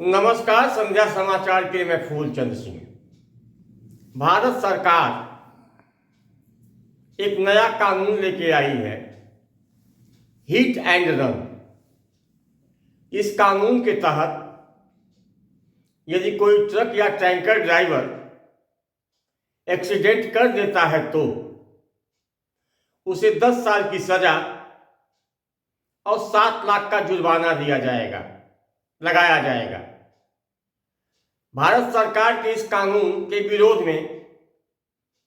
नमस्कार। संध्या समाचार के मैं फूलचंद सिंह। भारत सरकार एक नया कानून लेके आई है, हिट एंड रन। इस कानून के तहत यदि कोई ट्रक या टैंकर ड्राइवर एक्सीडेंट कर देता है तो उसे 10 साल की सजा और 7 लाख का जुर्माना लगाया जाएगा। भारत सरकार के इस कानून के विरोध में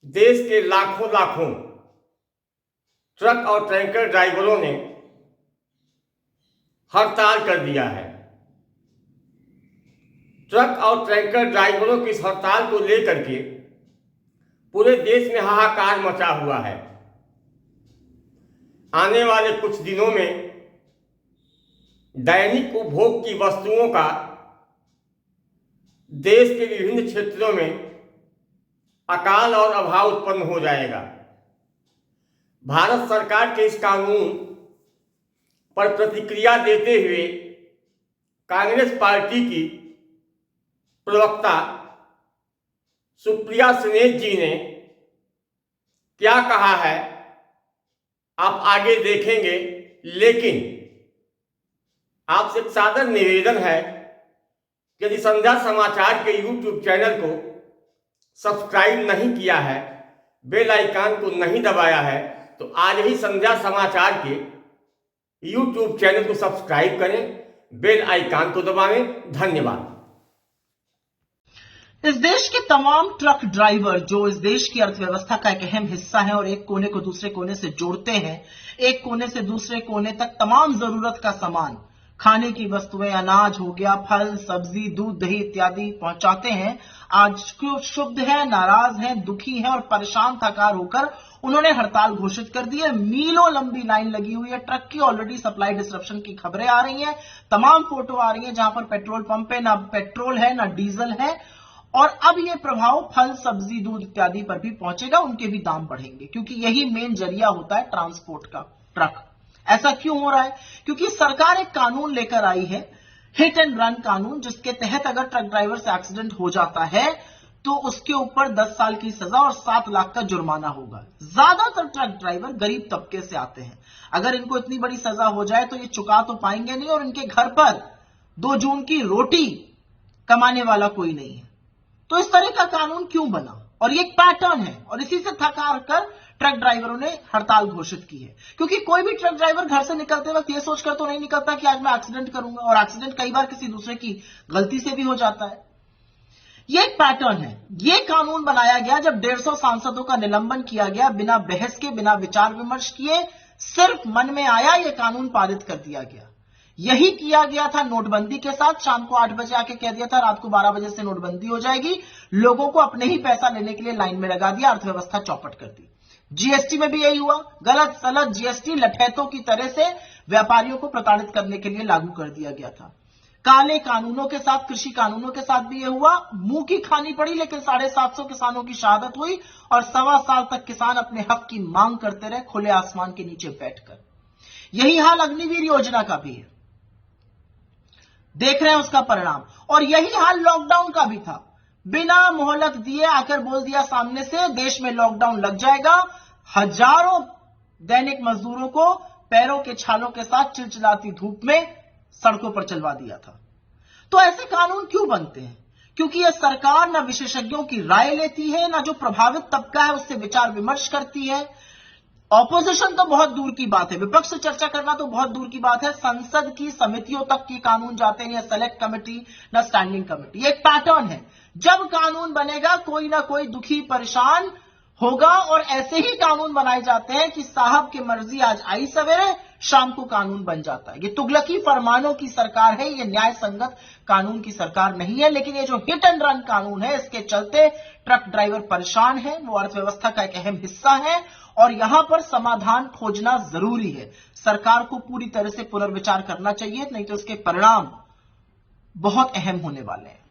देश के लाखों ट्रक और टैंकर ड्राइवरों ने हड़ताल कर दिया है। ट्रक और टैंकर ड्राइवरों की इस हड़ताल को लेकर के पूरे देश में हाहाकार मचा हुआ है। आने वाले कुछ दिनों में दैनिक उपभोग की वस्तुओं का देश के विभिन्न क्षेत्रों में अकाल और अभाव उत्पन्न हो जाएगा। भारत सरकार के इस कानून पर प्रतिक्रिया देते हुए कांग्रेस पार्टी की प्रवक्ता सुप्रिया सुले जी ने क्या कहा है आप आगे देखेंगे, लेकिन आपसे एक सादर निवेदन है कि यदि संध्या समाचार के YouTube चैनल को सब्सक्राइब नहीं किया है, बेल आइकन को नहीं दबाया है, तो आज ही संध्या समाचार के YouTube चैनल को सब्सक्राइब करें, बेल आइकन को दबाएं। धन्यवाद। इस देश के तमाम ट्रक ड्राइवर जो इस देश की अर्थव्यवस्था का एक अहम हिस्सा है और एक कोने को दूसरे कोने से जोड़ते हैं, एक कोने से दूसरे कोने तक तमाम जरूरत का सामान, खाने की वस्तुएं, अनाज हो गया, फल, सब्जी, दूध, दही इत्यादि पहुंचाते हैं। आज क्षुब्ध है, नाराज हैं, दुखी हैं और परेशान थकार होकर उन्होंने हड़ताल घोषित कर दी है। मीलों लंबी लाइन लगी हुई है। ट्रक की ऑलरेडी सप्लाई डिसरप्शन की खबरें आ रही हैं। तमाम फोटो आ रही हैं जहां पर पेट्रोल पंप पे ना पेट्रोल है ना डीजल है। और अब यह प्रभाव फल, सब्जी, दूध इत्यादि पर भी पहुंचेगा। उनके भी दाम बढ़ेंगे क्योंकि यही मेन जरिया होता है ट्रांसपोर्ट का, ट्रक। ऐसा क्यों हो रहा है? क्योंकि सरकार एक कानून लेकर आई है, हिट एंड रन कानून, जिसके तहत अगर ट्रक ड्राइवर से एक्सीडेंट हो जाता है तो उसके ऊपर 10 साल की सजा और 7 लाख का जुर्माना होगा। ज्यादातर ट्रक ड्राइवर गरीब तबके से आते हैं। अगर इनको इतनी बड़ी सजा हो जाए तो ये चुका तो पाएंगे नहीं और इनके घर पर 2 जून की रोटी कमाने वाला कोई नहीं है। तो इस तरह का कानून क्यों बना? और ये एक पैटर्न है और इसी से थकार कर ट्रक ड्राइवरों ने हड़ताल घोषित की है। क्योंकि कोई भी ट्रक ड्राइवर घर से निकलते वक्त ये सोचकर तो नहीं निकलता कि आज मैं एक्सीडेंट करूंगा, और एक्सीडेंट कई बार किसी दूसरे की गलती से भी हो जाता है। ये एक पैटर्न है। ये कानून बनाया गया जब 150 सांसदों का निलंबन किया गया, बिना बहस के, बिना विचार विमर्श किए, सिर्फ मन में आया ये कानून पारित कर दिया गया। यही किया गया था नोटबंदी के साथ। शाम को 8 बजे आके कह दिया था रात को 12 बजे से नोटबंदी हो जाएगी। लोगों को अपने ही पैसा लेने के लिए लाइन में लगा दिया, अर्थव्यवस्था चौपट कर दी। जीएसटी में भी यही हुआ। गलत सलत जीएसटी लठैतों की तरह से व्यापारियों को प्रताड़ित करने के लिए लागू कर दिया गया था। काले कानूनों के साथ, कृषि कानूनों के साथ भी यह हुआ। मुंह की खानी पड़ी, लेकिन 750 किसानों की शहादत हुई और 1.25 साल तक किसान अपने हक की मांग करते रहे खुले आसमान के नीचे बैठकर। यही हाल अग्निवीर योजना का भी है, देख रहे हैं उसका परिणाम। और यही हाल लॉकडाउन का भी था। बिना मोहलत दिए आकर बोल दिया सामने से देश में लॉकडाउन लग जाएगा। हजारों दैनिक मजदूरों को पैरों के छालों के साथ चिलचिलाती धूप में सड़कों पर चलवा दिया था। तो ऐसे कानून क्यों बनते हैं? क्योंकि यह सरकार ना विशेषज्ञों की राय लेती है, ना जो प्रभावित तबका है उससे विचार विमर्श करती है। ऑपोजिशन तो बहुत दूर की बात है, विपक्ष से चर्चा करना तो बहुत दूर की बात है। संसद की समितियों तक की कानून जाते हैं, या सेलेक्ट कमेटी ना स्टैंडिंग कमेटी। ये एक पैटर्न है। जब कानून बनेगा कोई ना कोई दुखी परेशान होगा और ऐसे ही कानून बनाए जाते हैं कि साहब की मर्जी आज आई सवेरे, शाम को कानून बन जाता है। ये तुगलकी फरमानों की सरकार है, ये न्याय संगत कानून की सरकार नहीं है। लेकिन ये जो हिट एंड रन कानून है, इसके चलते ट्रक ड्राइवर परेशान है, वो अर्थव्यवस्था का एक अहम हिस्सा है और यहां पर समाधान खोजना जरूरी है। सरकार को पूरी तरह से पुनर्विचार करना चाहिए, नहीं तो इसके परिणाम बहुत अहम होने वाले हैं।